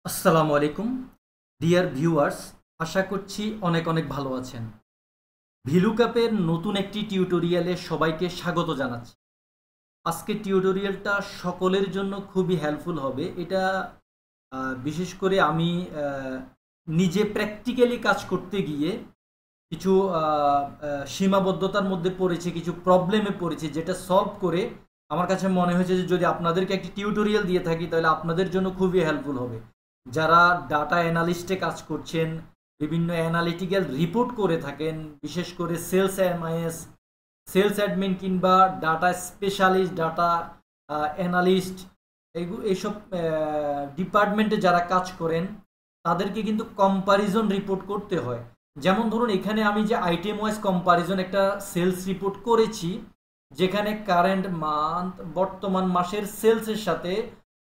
আসসালামু আলাইকুম dear viewers, আশা করছি অনেক অনেক ভালো আছেন। ভিলুকাপের নতুন একটি টিউটোরিয়ালে সবাইকে স্বাগত জানাচ্ছি। আজকের টিউটোরিয়ালটা সকলের জন্য খুবই হেল্পফুল হবে। এটা বিশেষ করে আমি নিজে প্র্যাকটিক্যালি কাজ করতে গিয়ে কিছু সীমাবদ্ধতার মধ্যে পড়েছি, কিছু প্রবলেমে পড়েছি, যেটা সলভ করে আমার কাছে মনে হয়েছে যে যদি আপনাদেরকে একটি টিউটোরিয়াল দিয়ে থাকি তাহলে আপনাদের জন্য খুবই হেল্পফুল হবে। যারা ডাটা অ্যানালিস্টে কাজ করছেন, বিভিন্ন অ্যানালিটিক্যাল রিপোর্ট করে থাকেন, বিশেষ করে সেলস এমআইএস, সেলস অ্যাডমিন কিংবা ডাটা স্পেশালিস্ট, ডাটা অ্যানালিস্ট, এইসব ডিপার্টমেন্টে যারা কাজ করেন তাদেরকে কিন্তু কম্পারিজন রিপোর্ট করতে হয়। যেমন ধরুন এখানে আমি যে আইটেম ওয়াইজ কম্পারিজন একটা সেলস রিপোর্ট করেছি, যেখানে কারেন্ট মান্থ বর্তমান মাসের সেলসের সাথে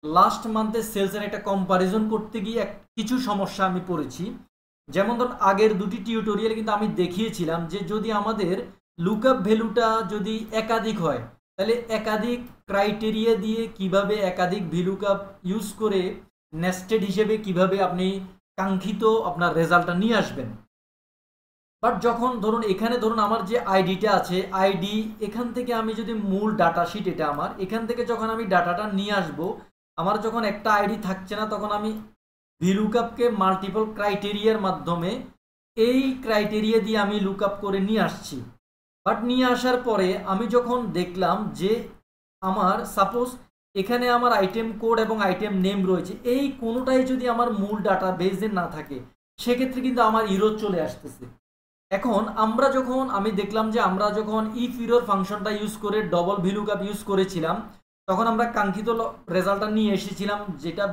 লাস্ট মান্থের সেলসের একটা কম্পারিজন করতে গিয়ে কিছু সমস্যা আমি পড়েছি। যেমন ধরুন আগের দুটি টিউটোরিয়াল কিন্তু আমি দেখিয়েছিলাম যে যদি আমাদের লুকআপ ভ্যালুটা যদি একাধিক হয় তাহলে একাধিক ক্রাইটেরিয়া দিয়ে কিভাবে একাধিক ভিলুকআপ ইউজ করে নেস্টেড হিসেবে কিভাবে আপনি কাঙ্ক্ষিত আপনার রেজাল্টটা নিয়ে আসবেন। বাট যখন ধরুন এখানে ধরুন আমার যে আইডিটা আছে, আইডি এখান থেকে আমি যদি মূল ডাটা শিট, এটা আমার এখান থেকে যখন আমি ডাটাটা নিয়ে আসব, আমার যখন একটা আইডি থাকছে না তখন আমি ভিলুকআপকে মাল্টিপল ক্রাইটেরিয়ার মাধ্যমে এই ক্রাইটেরিয়া দিয়ে আমি লুকআপ করে নিয়ে আসছি। বাট নিয়ে আসার পরে আমি যখন দেখলাম যে আমার সাপোজ এখানে আমার আইটেম কোড এবং আইটেম নেম রয়েছে, এই কোনোটাই যদি আমার মূল ডাটা বেসে না থাকে সেক্ষেত্রে কিন্তু আমার ইরর চলে আসতেছে। এখন আমি দেখলাম যে আমরা যখন ইফ ইরর ফাংশনটা ইউজ করে ডবল ভিলুকআপ ইউজ করেছিলাম তখন আমরা কাঙ্ক্ষিত রেজাল্টটা নিয়ে এসেছিলাম, যেটা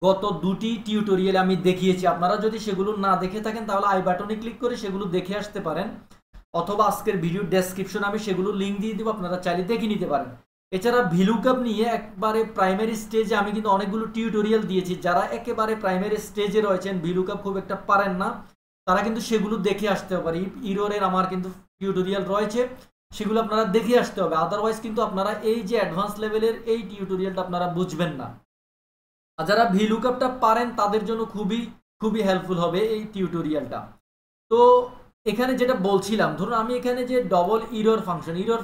গত দুটি টিউটোরিয়ালে আমি দেখিয়েছি। আপনারা যদি সেগুলো না দেখে থাকেন তাহলে আই বাটনে ক্লিক করে সেগুলো দেখে আসতে পারেন, অথবা আজকের ভিডিও ডেসক্রিপশনে আমি সেগুলো লিঙ্ক দিয়ে দেবো, আপনারা চাইলে দেখে নিতে পারেন। এছাড়া ভিলুকআপ নিয়ে একবারে প্রাইমারি স্টেজে আমি কিন্তু অনেকগুলো টিউটোরিয়াল দিয়েছি। যারা একেবারে প্রাইমারি স্টেজে রয়েছেন, ভিলুকআপ খুব একটা পারেন না, তারা কিন্তু সেগুলো দেখে আসতে পারে। ইররের আমার কিন্তু টিউটোরিয়াল রয়েছে, সেগুলো আপনারা দেখে আসতে হবে। আদারওয়াইজ কিন্তু আপনারা এই যে অ্যাডভান্স লেভেলের এই টিউটোরিয়ালটা আপনারা বুঝবেন না। আর যারা ভিলুকআপটা পারেন তাদের জন্য খুবই খুবই হেল্পফুল হবে এই টিউটোরিয়ালটা। তো এখানে যেটা বলছিলাম, ধরুন আমি এখানে যে ডবল ইরর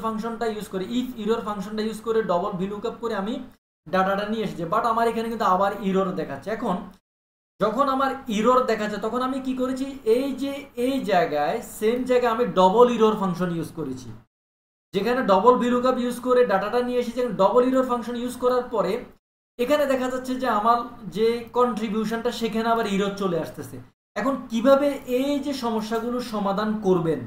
ফাংশনটা ইউজ করে, ইফ ইরর ফাংশনটা ইউজ করে ডবল ভিলুকআপ করে আমি ডাটাটা নিয়ে এসেছি, বাট আমার এখানে কিন্তু আবার ইরর দেখাচ্ছে। এখন যখন আমার ইরর দেখাচ্ছে তখন আমি কি করেছি, এই যে এই জায়গায় সেম জায়গায় আমি ডবল ইরর ফাংশন ইউজ করেছি, যেখানে ডবল ভিলুকআপ ইউজ করে ডাটাটা নিয়ে এসেছি। ডবল ইরর ফাংশন ইউজ করার পরে এখানে দেখা যাচ্ছে যে আমার যে কন্ট্রিবিউশনটা সেখানে আবার ইরর চলে আসতেছে। এখন কিভাবে এই যে সমস্যাগুলো সমাধান করবেন,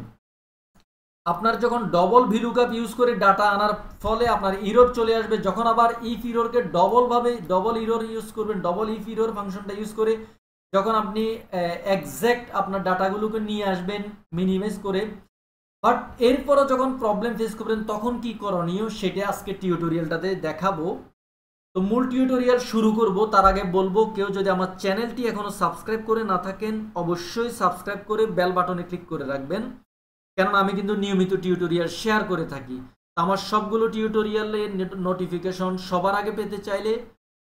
আপনার যখন ডবল ভিলুকআপ ইউজ করে ডাটা আনার ফলে আপনার ইরর চলে আসবে, যখন আবার ইফ ইররকে ডবল ইরর ইউজ করবেন, ডবল ইফ ইরর ফাংশনটা ইউজ করে যখন আপনি এক্স্যাক্ট আপনার ডাটাগুলোকে নিয়ে আসবেন মিনিমাইজ করে, বাট এরপরও যখন প্রবলেম ফেস করবেন তখন কি করণীয় সেটা আজকে টিউটোরিয়ালটাতে দেখাবো। তো মূল টিউটোরিয়াল শুরু করব তার আগে বলবো, কেউ যদি আমার চ্যানেলটি এখনো সাবস্ক্রাইব করে না থাকেন অবশ্যই সাবস্ক্রাইব করে বেল বাটনে ক্লিক করে রাখবেন, কেননা আমি কিন্তু নিয়মিত টিউটোরিয়াল শেয়ার করে থাকি। আমার সবগুলো টিউটোরিয়ালের নোটিফিকেশন সবার আগে পেতে চাইলে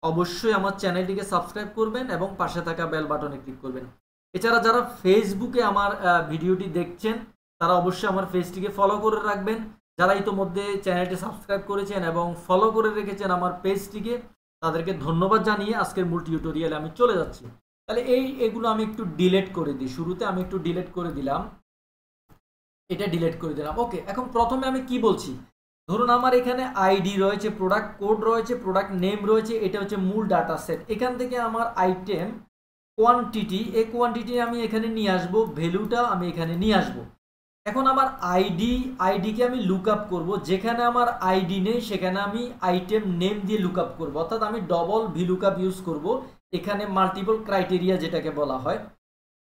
অবশ্যই আমার চ্যানেলটিকে সাবস্ক্রাইব করবেন এবং পাশে থাকা বেল বাটনে ক্লিক করবেন। এছাড়া যারা ফেসবুকে আমার ভিডিওটি দেখছেন তারা অবশ্যই আমার পেজটিকে ফলো করে রাখবেন। যারা ইতোমধ্যে চ্যানেলটি সাবস্ক্রাইব করেছেন এবং ফলো করে রেখেছেন আমার পেজটিকে, তাদেরকে ধন্যবাদ জানিয়ে আজকের মূল টিউটোরিয়ালে আমি চলে যাচ্ছি। তাহলে এগুলো আমি একটু ডিলিট করে দিই। শুরুতে আমি একটু ডিলিট করে দিলাম, এটা ডিলিট করে দিলাম। ওকে, এখন প্রথমে আমি কি বলছি, ধরুন আমার এখানে আইডি রয়েছে, প্রোডাক্ট কোড রয়েছে, প্রোডাক্ট নেম রয়েছে, এটা হচ্ছে মূল ডাটা সেট। এখান থেকে আমার আইটেম কোয়ান্টিটি, এই কোয়ান্টিটি আমি এখানে নিয়ে আসব, ভ্যালুটা আমি এখানে নিয়ে আসব। এখন আমার আইডিকে আমি লুকআপ করব, যেখানে আমার আইডি নেই সেখানে আমি আইটেম নেম দিয়ে লুকআপ করব, অর্থাৎ আমি ডবল ভিলুকআপ ইউজ করব, এখানে মাল্টিপল ক্রাইটেরিয়া যেটাকে বলা হয়।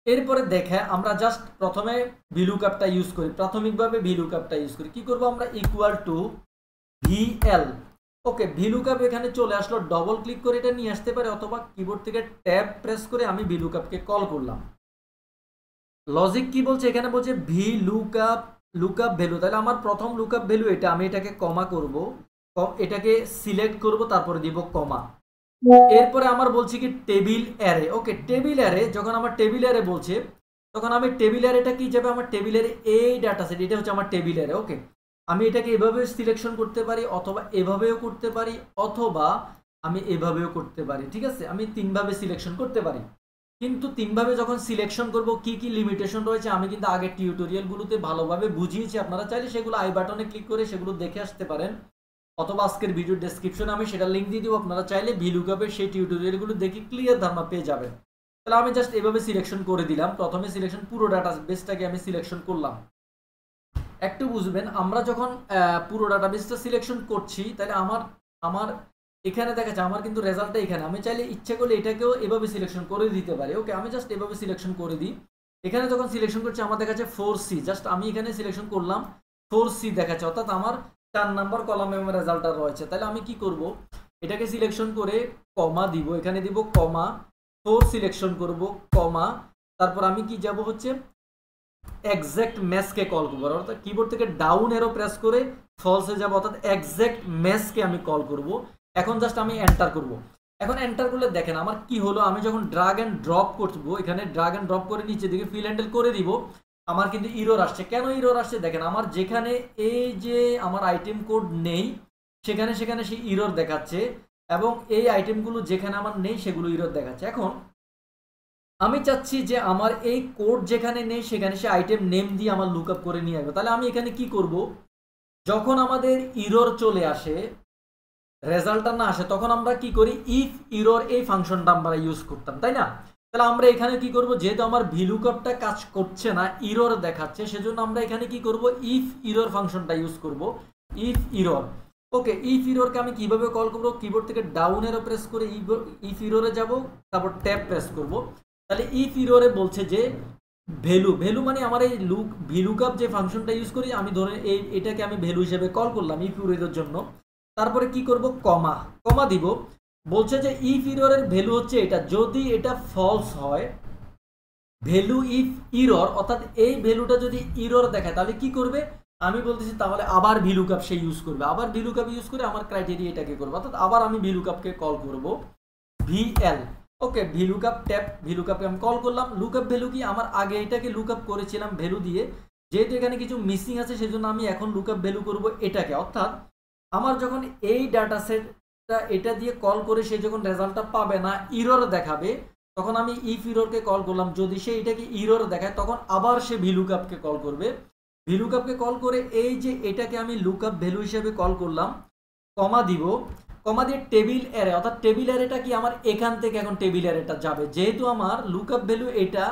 এরপরে দেখে আমরা জাস্ট প্রথমে ভিলুকআপটা ইউজ করি, প্রাথমিকভাবে ভিলুকআপটা ইউজ করি। কি করব আমরা, equal to VL. Okay, VLOOKUP এখানে চলে আসলো, ডবল ক্লিক করে এটা নিয়ে আসতে পারে, অথবা কিবোর্ড থেকে ট্যাব প্রেস করে আমি ভিলুকআপকে কল করলাম। লজিক কি বলছে, এখানে বলছে ভি লুকআপ ভ্যালু, তাহলে আমার প্রথম লুকআপ ভ্যালু এটা, আমি এটাকে কমা করব, এটাকে সিলেক্ট করব, তারপরে দিব কমা। এরপরে আমার বলছি কি টেবিল অ্যারে। ওকে, টেবিল অ্যারে যখন আমার টেবিল অ্যারে বলছে তখন আমি টেবিল অ্যারেটা কি যাবে, আমার টেবিল অ্যারে এই ডাটা সেট, এটা হচ্ছে আমার টেবিল অ্যারে। ওকে, আমি এটাকে এভাবে সিলেকশন করতে পারি, অথবা এভাবেও করতে পারি, অথবা আমি এভাবেও করতে পারি। ঠিক আছে, আমি তিনভাবে সিলেকশন করতে পারি। কিন্তু তিনভাবে যখন সিলেকশন করব কি কি লিমিটেশন রয়েছে আমি কিন্তু আগের টিউটোরিয়ালগুলোতে ভালোভাবে বুঝিয়েছি। আপনারা চাইলে সেগুলো আই বাটনে ক্লিক করে সেগুলো দেখে আসতে পারেন, অথবা আজকের ভিডিও ডেসক্রিপশনে আমি সেটা লিঙ্ক দিয়ে দিব। আপনারা চাইলে ভিলুকাপের সেই টিউটোরিয়ালগুলো দেখে ক্লিয়ার ধারণা পেয়ে যাবেন। তাহলে আমি জাস্ট এভাবে সিলেকশন করে দিলাম। প্রথমে সিলেকশন পুরো ডাটা বেসটাকে আমি সিলেকশন করলাম। একটু বুঝবেন, আমরা যখন পুরো ডাটা বেসটা সিলেকশন করছি তাহলে আমার আমার এখানে দেখা যায় আমার কিন্তু রেজাল্টটা এখানে। আমি চাইলে ইচ্ছে করলে এটাকেও এভাবে সিলেকশন করে দিতে পারি। ওকে, আমি জাস্ট এভাবে সিলেকশন করে দিই। এখানে যখন সিলেকশন করছি আমার দেখা যাচ্ছে 4C, জাস্ট আমি এখানে সিলেকশন করলাম 4C দেখাচ্ছে, অর্থাৎ আমার 4 নাম্বার কলামে আমার রেজাল্টটা রয়েছে। তাহলে আমি কি করব, এটাকে সিলেকশন করে কমা দিব, এখানে দিব কমা 4 সিলেকশন করব কমা, তারপর আমি কি যাব হচ্ছে এক্সাক্ট ম্যাচকে কল করবো, অর্থাৎ কিবোর্ড থেকে ডাউন এরো প্রেস করে ফলসে যাব, অর্থাৎ এক্সাক্ট ম্যাচকে আমি কল করব। এখন জাস্ট আমি এন্টার করব। এখন এন্টার করলে দেখেন আমার কি হলো, আমি যখন ড্রাগ এন্ড ড্রপ করবো, এখানে ড্রাগ এন্ড ড্রপ করে নিচে দিকে ফিল হ্যান্ডেল করে দিব, আমার কিন্তু ইরর আসছে। কেন ইরর আসছে দেখেন, আমার যেখানে এই যে আমার আইটেম কোড নেই সেখানে সেখানে সেই ইরর দেখাচ্ছে, এবং এই আইটেমগুলো যেখানে আমার নেই সেগুলো ইরর দেখাচ্ছে। এখন আমি চাচ্ছি যে আমার এই কোড যেখানে নেই সেখানে সে আইটেম নেম দিয়ে আমার লুকআপ করে নিয়ে আসবে। তাহলে আমি এখানে কি করব, যখন আমাদের ইরর চলে আসে, রেজাল্টটা না আসে, তখন আমরা কি করি, ইফ ইরর এই ফাংশনটা আমরা ইউজ করতাম, তাই না? তাহলে আমরা এখানে কি করব, যেহেতু আমার ভিলুকআপটা কাজ করছে না, ইরর দেখাচ্ছে, সেজন্য আমরা এখানে কি করব, ইফ ইরর ফাংশনটা ইউজ করব। If error. ওকে, ইফ ইররকে আমি কিভাবে কল করব, কিবোর্ড থেকে ডাউন এরো প্রেস করে ইফ ইররে যাব, তারপর ট্যাব প্রেস করব। তাহলে ইফ ইররে বলছে যে ভ্যালু, ভ্যালু মানে আমার এই ভিলুকআপ যে ফাংশনটা ইউজ করি, আমি ধরে এটাকে আমি ভ্যালু হিসেবে কল করলাম ইফ ইররের জন্য। তারপরে কি করব, কমা, কমা দিব। বলছে যে ইফ ইররের ভ্যালু হচ্ছে এটা, যদি এটা ফলস হয়, ভ্যালু ইফ ইরর, অর্থাৎ এই ভ্যালুটা যদি ইরর দেখায় তাহলে কি করবে, আমি বলতেছি তাহলে আবার ভিলুকআপ সে ইউজ করবে, আবার ভিলুকআপ ইউজ করে আমার ক্রাইটেরিয়া এটাকে করবে, অর্থাৎ আবার আমি ভিলুকআপকে কল করব ভিএল। ওকে, ভিলুকআপ ট্যাপ, ভিলুকআপকে আমি কল করলাম। লুকআপ ভ্যালু কি, আমার আগে এটাকে লুকআপ করেছিলাম ভ্যালু দিয়ে, যেহেতু এখানে কিছু মিসিং আছে সেজন্য আমি এখন লুকআপ ভ্যালু করব এটাকে। অর্থাৎ আমার যখন এই ডাটা সেটটা এটা দিয়ে কল করে সে যখন রেজাল্টটা পাবে না, ইরর দেখাবে, তখন আমি ইফ ইররকে কল করলাম। যদি সে এটাকে ইরর দেখায় তখন আবার সে ভিলুকআপকে কল করবে। ভিলুকআপকে কল করে এই যে এটাকে আমি লুকআপ ভ্যালু হিসেবে কল করলাম, কমা দিব, কমা দিয়ে টেবিল অ্যারে, অর্থাৎ টেবিল অ্যারেটা কি আমার এখান থেকে এখন টেবিল অ্যারেটা যাবে, যেহেতু আমার লুকআপ ভ্যালু এটা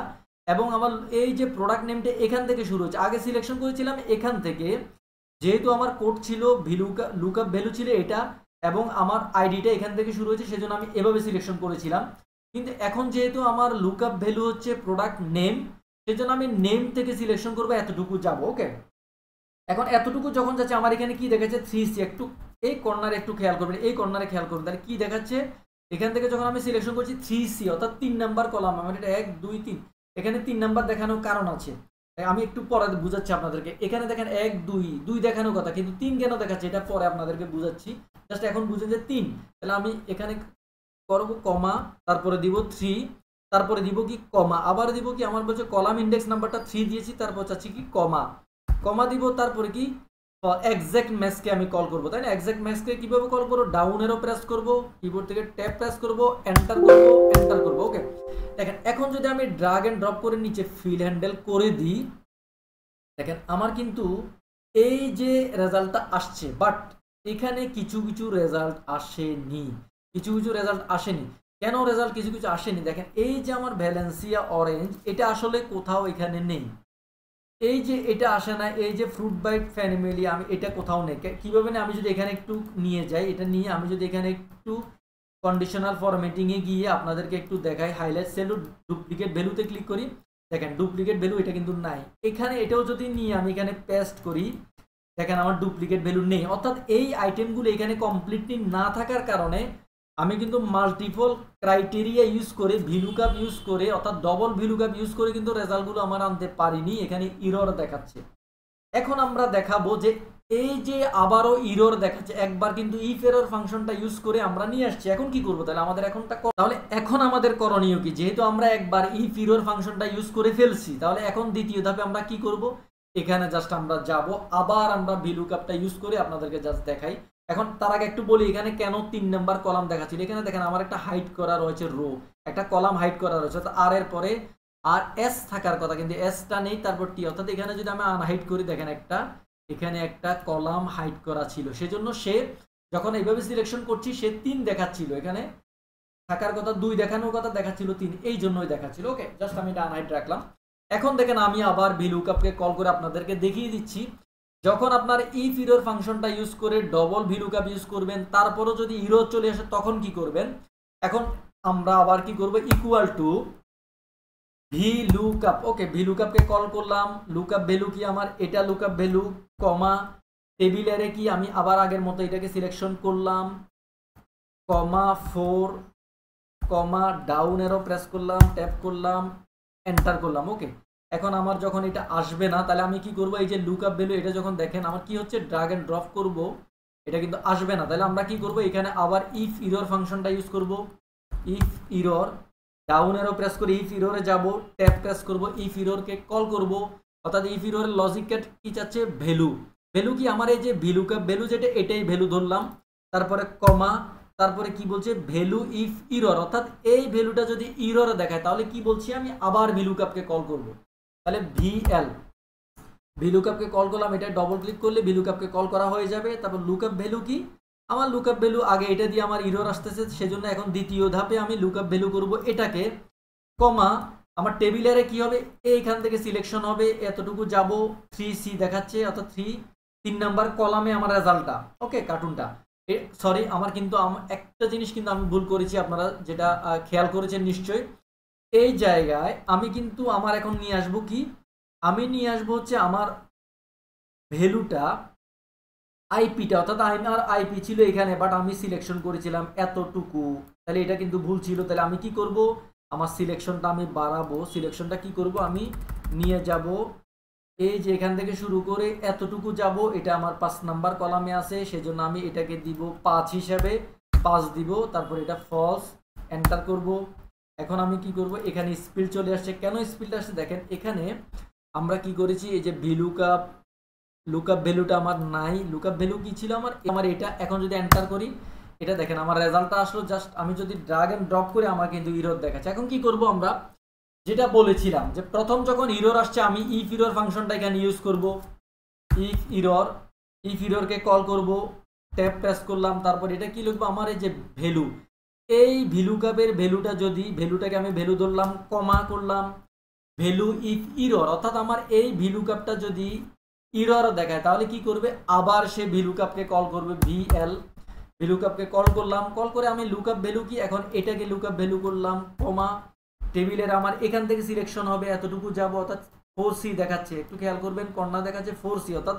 এবং আমার এই যে প্রোডাক্ট নেমটা এখান থেকে শুরু হচ্ছে, আগে সিলেকশন করেছিলাম এখান থেকে, যেহেতু আমার কোড ছিল লুকআপ ভ্যালু ছিল এটা এবং আমার আইডিটা এখান থেকে শুরু হয়েছে, সেজন্য আমি এভাবে সিলেকশন করেছিলাম। কিন্তু এখন যেহেতু আমার লুকআপ ভ্যালু হচ্ছে প্রোডাক্ট নেম, সেজন্য আমি নেম থেকে সিলেকশন করবো, এতটুকু যাব। ওকে, এখন এতটুকু যখন যাচ্ছে আমার এখানে কি দেখাচ্ছে 3C, একটু এই কর্নারে একটু খেয়াল করবেন, এই কর্নারে খেয়াল করবেন, তাহলে কি দেখাচ্ছে, এখান থেকে যখন আমি সিলেকশন করছি 3C, অর্থাৎ 3 নাম্বার কলাম, আমার এটা 1 2 3, এখানে 3 নাম্বার দেখানোর কারণ আছে, আমি একটু পরে বুঝাচ্ছি আপনাদেরকে। এখানে দেখেন 1 2 2 দেখানোর কথা, কিন্তু 3 কেন দেখাচ্ছে এটা পরে আপনাদেরকে বুঝাচ্ছি, জাস্ট এখন বুঝেন যে 3। তাহলে আমি এখানে করব কমা, তারপরে দিব 3, তারপরে দিব কি কমা, আবার দিব কি, আমার বলছে কলাম ইন্ডেক্স নাম্বারটা 3 দিয়েছি, তারপর চাচ্ছি কি কমা, কমা দিব, তারপরে কি এক্সাক্ট ম্যাচকে আমি কল করব, তাই না? এক্সাক্ট ম্যাচকে কিভাবে কল করব, ডাউন এরো প্রেস করব, কিবোর্ড থেকে ট্যাব প্রেস করব, এন্টার করব, এন্টার করব। ওকে, দেখেন এখন যদি আমি ড্রাগ এন্ড ড্রপ করে নিচে ফিল হ্যান্ডেল করে দিই, দেখেন আমার কিন্তু এই যে রেজাল্টটা আসছে, বাট এখানে কিছু কিছু রেজাল্ট আসেনি, কিছু কিছু রেজাল্ট আসেনি। কেন রেজাল্ট কিছু কিছু আসেনি, দেখেন এই যে আমার ভ্যালেন্সিয়া অরেঞ্জ, এটা আসলে কোথাও এখানে নেই, এই যে এটা আসে না, এই যে ফ্রুট বাইট ফ্যামিলি, আমি এটা কোথাও নেই। কিভাবে না, আমি যদি এখানে একটু নিয়ে যাই, এটা নিয়ে আমি যদি এখানে একটু কন্ডিশনাল ফরম্যাটিংয়ে গিয়ে আপনাদেরকে একটু দেখাই, হাইলাইট সেল ডুপ্লিকেট ভ্যালুতে ক্লিক করি, দেখেন ডুপ্লিকেট ভ্যালু এটা কিন্তু নাই। এখানে এটাও যদি নিয়ে আমি এখানে পেস্ট করি, দেখেন আমার ডুপ্লিকেট ভ্যালু নেই, অর্থাৎ এই আইটেমগুলো এখানে কমপ্লিটলি না থাকার কারণে আমি কিন্তু মাল্টিপল ক্রাইটেরিয়া ইউজ করে, ভিলুকআপ ইউজ করে, অর্থাৎ ডবল ভিলুকআপ ইউজ করে কিন্তু রেজাল্টগুলো আমার আনতে পারিনি, এখানে ইরর দেখাচ্ছে। এখন আমরা দেখাবো যে এই যে আবারও ইরর দেখাচ্ছে, একবার কিন্তু ইফ এরর ফাংশনটা ইউজ করে আমরা নিয়ে আসছি। এখন কি করব তাহলে আমাদের তাহলে এখন আমাদের করণীয় কি, যেহেতু আমরা একবার ইফ ইরর ফাংশনটা ইউজ করে ফেলছি, তাহলে এখন দ্বিতীয় ধাপে আমরা কি করব, এখানে জাস্ট আমরা যাব, আবার আমরা ভিলুকআপটা ইউজ করে আপনাদেরকে জাস্ট দেখাই। এখন তার আগে একটু বলি এখানে কেন 3 নাম্বার কলাম দেখাচ্ছিল। এখানে দেখেন আমার একটা হাইড করা রয়েছে রো, একটা কলাম হাইড করা রয়েছে, তো আর এর পরে আর এস থাকার কথা কিন্তু এসটা নেই, তারপর টি, অর্থাৎ এখানে যদি আমি আনহাইড করি দেখেন এখানে একটা কলাম হাইড করা ছিল, সেজন্য সে যখন এইভাবে সিলেকশন করছি সে 3 দেখাচ্ছিল, এখানে থাকার কথা 2 দেখানোর কথা দেখাচ্ছিল 3, এই জন্যই দেখাচ্ছিল। ওকে, জাস্ট আমি এটা আনহাইড রাখলাম। এখন দেখেন আমি আবার ভিলুকআপকে কল করে আপনাদেরকে দেখিয়ে দিচ্ছি, যখন আপনার ইফ ইরর ফাংশনটা ইউজ করে ডবল ভিলুকআপ ইউজ করবেন, তারপরও যদি ইরর চলে আসে তখন কি করবেন। এখন আমরা আবার কি করব, ইকুয়াল টু ভিলুকআপ। ওকে, ভিলুকআপকে কল করলাম, লুকআপ ভ্যালু কি আমার এটা লুকআপ ভ্যালু, কমা টেবিলেরে কি আমি আবার আগের মতো এটাকে সিলেকশন করলাম, কমা 4, কমা ডাউন এরো প্রেস করলাম, ট্যাপ করলাম, এন্টার করলাম। ওকে, এখন আমার যখন এটা আসবে না তাহলে আমি কি করব, এই যে লুকআপ ভ্যালু এটা যখন দেখেন আমার কি হচ্ছে, ড্রাগ এন্ড ড্রপ করব, এটা কিন্তু আসবে না। তাহলে আমরা কি করব, এখানে আবার ইফ ইরর ফাংশনটা ইউজ করব, if error down arrow press করে ইফ ইররে যাব, ট্যাপ প্রেস করব, ইফ ইররকে কল করব, অর্থাৎ ইফ ইররের লজিক কি চাচ্ছে, ভ্যালু। ভ্যালু কি আমার এই যে ভিলুকআপ ভ্যালু যেটা এটাই ভ্যালু ধরলাম, তারপরে কমা, তারপরে কি বলছে, ভ্যালু ইফ ইরর, অর্থাৎ এই ভ্যালুটা যদি ইরর দেখায় তাহলে কি বলছি আমি আবার ভিলুকআপকে কল করব। তাহলে ভিলুকআপকে কল করলাম, এটা ডবল ক্লিক করলে ভিলুকআপকে কল করা হয়ে যাবে। তারপর লুকআপ ভ্যালু কি, আমার লুকআপ ভ্যালু আগে এটা দিয়ে আমার ইরর আসতেছে, সেজন্য এখন দ্বিতীয় ধাপে আমি লুকআপ ভ্যালু করব এটাকে, কমা আমার টেবিলেরে কি হবে, এইখান থেকে সিলেকশন হবে, এতটুকু যাব, 3C দেখাচ্ছে, অর্থাৎ 3 নাম্বার কলামে আমার রেজাল্টটা। ওকে, কার্টুনটা সরি, আমার কিন্তু একটা জিনিস কিন্তু আমি ভুল করেছি, আপনারা যেটা খেয়াল করেছেন নিশ্চয়ই, এই জায়গায় আমি কিন্তু আমার এখন নিয়ে আসবো কি, আমি নিয়ে আসবো হচ্ছে আমার ভ্যালুটা আইপিটা, অর্থাৎ আমার আইপি ছিল এখানে, বাট আমি সিলেকশন করেছিলাম এতটুকু, তাহলে এটা কিন্তু ভুল ছিল। তাহলে আমি কি করব, আমার সিলেকশনটা আমি বাড়াবো, সিলেকশনটা কি করব, আমি নিয়ে যাব এই যে এখান থেকে শুরু করে এতটুকু যাব, এটা আমার 5 নাম্বার কলামে আছে, সেজন্য আমি এটাকে দিব 5 হিসাবে, 5 দিব, তারপর এটা ফলস, এন্টার করব। এখন আমি কি করব, এখানে স্পিল চলে আসছে, কেন স্পিলটা আসছে দেখেন, এখানে আমরা কি করেছি, এই যে ভিলুকআপ লুকআপ ভ্যালুটা আমার নাই, লুকআপ ভ্যালু কি ছিল আমার এটা, এখন যদি এন্টার করি এটা দেখেন আমার রেজাল্টটা আসলো, জাস্ট আমি যদি ড্রাগ এন্ড ড্রপ করে আমার কিন্তু ইরর দেখাচ্ছে। এখন কি করব, আমরা যেটা বলেছিলাম যে প্রথম যখন ইরর আসছে আমি ইফ ইরর ফাংশনটা এখানে ইউজ করব, ইফ ইররকে কল করব, ট্যাপ প্রেস করলাম, তারপর এটা কি লিখবো, আমার এই যে ভ্যালু, এই ভিলুকআপের ভ্যালুটা যদি, ভ্যালুটাকে আমি ভ্যালু ধরলাম, কমা করলাম, ভ্যালু ইফ ইরর, অর্থাৎ আমার এই ভিলুকআপটা যদি ইরর দেখায় তাহলে কি করবে, আবার সে ভিলুকআপকে কল করবে, ভিলুকআপকে কল করলাম, কল করে আমি লুকআপ ভ্যালু কি, এখন এটাকে লুকআপ ভ্যালু করলাম, কমা টেবিলের আমার এখান থেকে সিলেকশন হবে, এতটুকু যাব, অর্থাৎ 4C দেখাচ্ছে, একটু খেয়াল করবেন কর্নার দেখাচ্ছে 4C, অর্থাৎ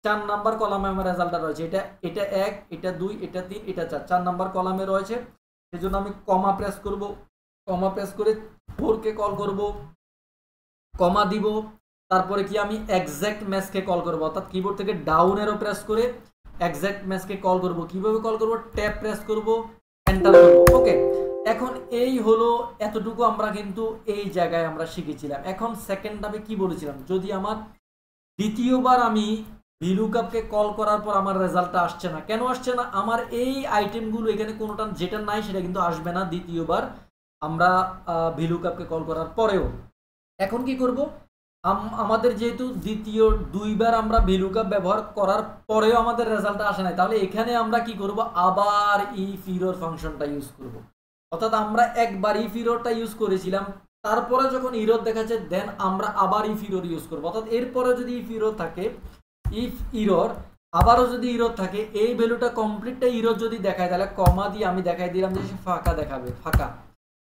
4 নাম্বার কলামে আমার রেজাল্টটা রয়েছে, এটা 1, এটা 2, এটা 3, এটা 4 নাম্বার কলামে রয়েছে, সেজন্য আমি কমা প্রেস করব, কমা প্রেস করে 4 কে কল করব, কমা দিব, তারপরে কি আমি এক্সাক্ট ম্যাচকে কল করব, অর্থাৎ কিবোর্ড থেকে ডাউন এরো প্রেস করে এক্সাক্ট ম্যাচকে কল করব, কিভাবে কল করব, ট্যাপ প্রেস করব, এন্টার করব। ওকে, এখন এই হলো এতটুকু আমরা কিন্তু এই জায়গায় আমরা শিখেছিলাম। এখন সেকেন্ড ধাপে কি বলেছিলাম, যদি আমার দ্বিতীয়বার আমি ভিলুকআপকে কল করার পর আমার রেজাল্টটা আসছে না, কেন আসছে না, আমার এই আইটেমগুলো এখানে কোনোটা যেটা নাই সেটা কিন্তু আসবে না দ্বিতীয়বার আমরা ভিলুকআপকে কল করার পরেও। এখন কি করব, আমাদের যেহেতু দ্বিতীয় 2বার আমরা ভিলুকআপ ব্যবহার করার পরেও আমাদের রেজাল্টটা আসে নাই, তাহলে এখানে আমরা কি করব, আবার ইফ ইরর ফাংশনটা ইউজ করব, অর্থাৎ আমরা একবার ইফ ইররটা ইউজ করেছিলাম, তারপরে যখন ইরর দেখাচ্ছে দেন আমরা আবার ইফ ইরর ইউজ করব, অর্থাৎ এরপরে যদি ইফ ইরর থাকে, ইফ ইরর আবারও যদি ইরর থাকে, এই ভ্যালুটা কমপ্লিটটা ইরর যদি দেখায় তাহলে কমা দিয়ে আমি দেখাই দিলাম যে সে ফাঁকা দেখাবে, ফাঁকা,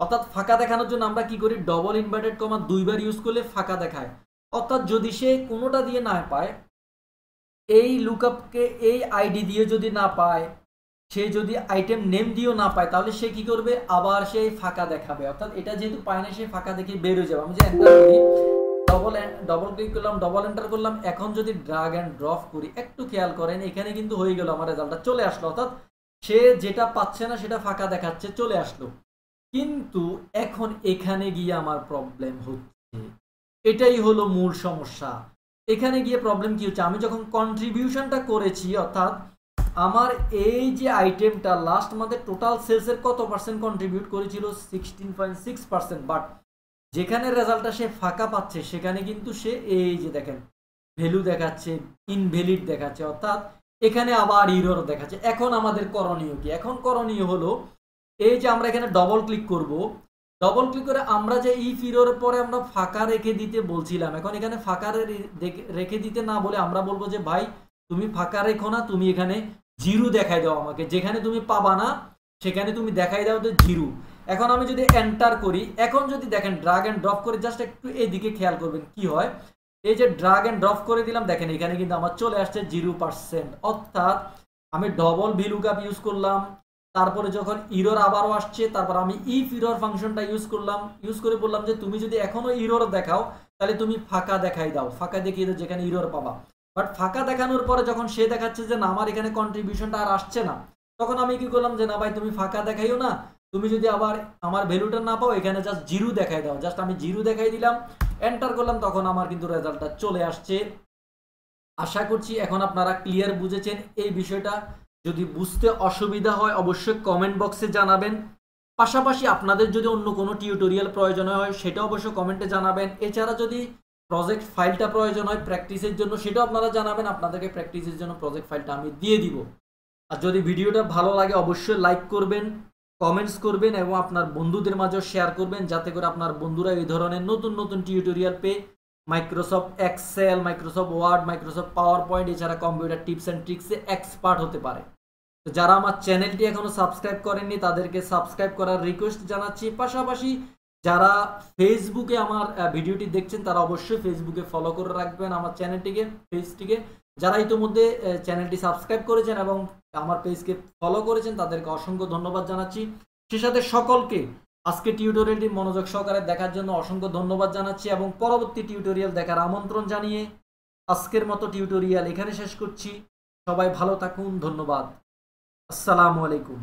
অর্থাৎ ফাঁকা দেখানোর জন্য আমরা কি করি, ডবল ইনভার্টেড কমা 2বার ইউজ করলে ফাঁকা দেখায়, অর্থাৎ যদি সে কোনোটা দিয়ে না পায়, এই লুকআপকে এই আইডি দিয়ে যদি না পায়, সে যদি আইটেম নেম দিয়েও না পায়, তাহলে সে কি করবে, আবার সে ফাঁকা দেখাবে, অর্থাৎ এটা যেহেতু পায় না সে ফাঁকা দেখে বের হয়ে যাবে। আমি যে এন্টার করি ডবল ক্লিক করলাম, ডবল এন্টার করলাম। এখন যদি ড্রাগ অ্যান্ড ড্রপ করি, একটু খেয়াল করেন এখানে কিন্তু হয়ে গেল, আমার রেজাল্টটা চলে আসলো। অর্থাৎ সে যেটা পাচ্ছে না সেটা ফাঁকা দেখাচ্ছে, চলে আসলো। কিন্তু এখন এখানে গিয়ে আমার প্রবলেম হচ্ছে, এটাই হলো মূল সমস্যা। এখানে গিয়ে প্রবলেম কি হচ্ছে, আমি যখন কন্ট্রিবিউশনটা করেছি, অর্থাৎ আমার এই যে আইটেমটা লাস্ট মান্থে টোটাল সেলসের কত পার্সেন্ট কন্ট্রিবিউট করেছিল, 16.6%। বাট যেখানে রেজাল্টটা সে ফাঁকা পাচ্ছে সেখানে কিন্তু সে এই যে দেখেন ভ্যালু দেখাচ্ছে, ইনভ্যালিড দেখাচ্ছে, অর্থাৎ এখানে আবার ইরর দেখাচ্ছে। এখন আমাদের করণীয় কি? এখন করণীয় হলো এই যে আমরা এখানে ডবল ক্লিক করব, ডবল ক্লিক করে আমরা যে ইফ ইরর পরে আমরা ফাঁকা রেখে দিতে বলছিলাম, এখন এখানে ফাঁকা রেখে দিতে না বলে আমরা বলবো যে ভাই তুমি ফাঁকা রেখো না, তুমি এখানে জিরো দেখাই দাও আমাকে, যেখানে তুমি পাবা না সেখানে তুমি দেখাই দাও যে জিরো। এখন আমি যদি এন্টার করি, এখন যদি দেখেন ড্রাগ অ্যান্ড ড্রপ করে, জাস্ট একটু এইদিকে খেয়াল করবেন কি হয়। এই যে ড্রাগ অ্যান্ড ড্রপ করে দিলাম, দেখেন এখানে কিন্তু আমার চলে আসছে 0%। অর্থাৎ আমি ডবল ভিলুকআপ ইউজ করলাম, তারপরে যখন ইরর আবারও আসছে, তারপর আমি ইফ ইরর ফাংশনটা ইউজ করলাম, ইউজ করে বললাম যে তুমি যদি এখনো ইরর দেখাও তাহলে তুমি ফাঁকা দেখাই দাও, ফাঁকা দেখিয়ে দাও যেখানে ইরর পাবা। বাট ফাঁকা দেখানোর পরে যখন সে দেখাচ্ছে যে না আমার এখানে কন্ট্রিবিউশনটা আর আসছে না, তখন আমি কি করলাম যে না ভাই তুমি ফাঁকা দেখাইও না, তুমি যদি আবার আমার ভ্যালুটা না পাও এখানে জাস্ট জিরো দেখাই দাও। জাস্ট আমি জিরো দেখাই দিলাম, এন্টার করলাম, তখন আমার কিন্তু রেজাল্টটা চলে আসছে। আশা করছি এখন আপনারা ক্লিয়ার বুঝেছেন এই বিষয়টা। যদি বুঝতে অসুবিধা হয় অবশ্যই কমেন্ট বক্সে জানাবেন। পাশাপাশি আপনাদের যদি অন্য কোনো টিউটোরিয়াল প্রয়োজন হয় সেটা অবশ্যই কমেন্টে জানাবেন। এছাড়া যদি প্রজেক্ট ফাইলটা প্রয়োজন হয় প্র্যাকটিসের জন্য, সেটাও আপনারা জানাবেন, আপনাদেরকে প্র্যাকটিসের জন্য প্রজেক্ট ফাইলটা আমি দিয়ে দিব। আর যদি ভিডিওটা ভালো লাগে অবশ্যই লাইক করবেন, কমেন্টস করবেন এবং আপনার বন্ধুদের মাঝেও শেয়ার করবেন, যাতে করে আপনার বন্ধুরা এই ধরনের নতুন নতুন টিউটোরিয়াল পেয়ে Microsoft Excel, Microsoft Word, Microsoft PowerPoint এছাড়া কম্পিউটার টিপস অ্যান্ড ট্রিক্সে এক্সপার্ট হতে পারে। তো যারা আমার চ্যানেলটি এখনো সাবস্ক্রাইব করেননি তাদেরকে সাবস্ক্রাইব করার রিকোয়েস্ট জানাচ্ছি। পাশাপাশি যারা ফেসবুকে আমার ভিডিওটি দেখছেন তারা অবশ্যই ফেসবুকে ফলো করে রাখবেন আমার চ্যানেলটিকে, পেজটিকে। যারা ইতিমধ্যে চ্যানেলটি সাবস্ক্রাইব করেছেন এবং আমার পেজকে ফলো করেছেন তাদেরকে অসংখ্য ধন্যবাদ জানাচ্ছি। সে সাথে সকলকে আজকে টিউটোরিয়ালটি মনোযোগ সহকারে দেখার জন্য অসংখ্য ধন্যবাদ জানাচ্ছি এবং পরবর্তী টিউটোরিয়াল দেখার আমন্ত্রণ জানিয়ে আজকের মতো টিউটোরিয়াল এখানে শেষ করছি। সবাই ভালো থাকুন, ধন্যবাদ, আসসালামু আলাইকুম।